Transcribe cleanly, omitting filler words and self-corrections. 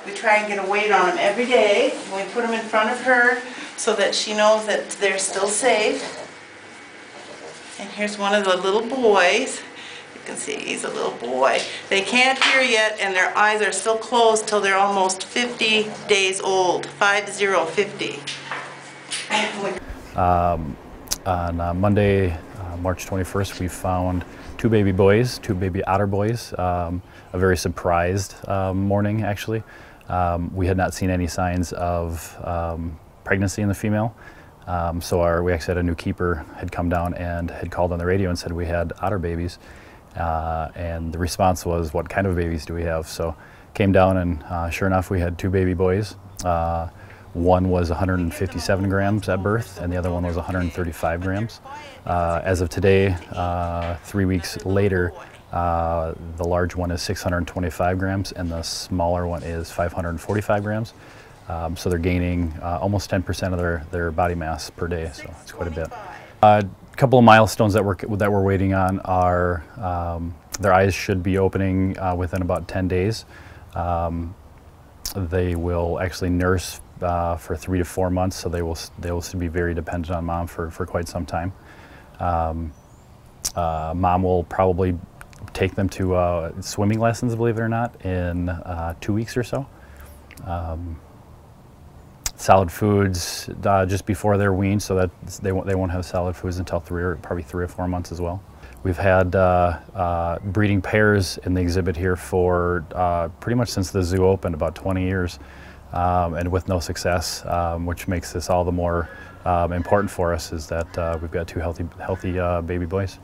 We try and get a weight on them every day. We put them in front of her so that she knows that they're still safe. And here's one of the little boys. You can see he's a little boy. They can't hear yet, and their eyes are still closed till they're almost 50 days old. 50. On Monday, March 21st, we found two baby boys, two baby otter boys. A very surprised morning, actually. We had not seen any signs of pregnancy in the female. So we actually had a new keeper had come down and had called on the radio and said we had otter babies. And the response was, what kind of babies do we have? So came down and sure enough, we had two baby boys. One was 157 grams at birth, and the other one was 135 grams. As of today, 3 weeks later, the large one is 625 grams, and the smaller one is 545 grams. So they're gaining almost 10% of their body mass per day, so it's quite a bit. A couple of milestones that we're waiting on are their eyes should be opening within about 10 days. They will actually nurse for 3 to 4 months, so they will be very dependent on mom for quite some time. Mom will probably take them to swimming lessons, believe it or not, in 2 weeks or so. Solid foods just before they're weaned, so that they won't have solid foods until probably 3 or 4 months as well. We've had breeding pairs in the exhibit here for pretty much since the zoo opened, about 20 years, and with no success, which makes this all the more important for us, is that we've got two healthy baby boys.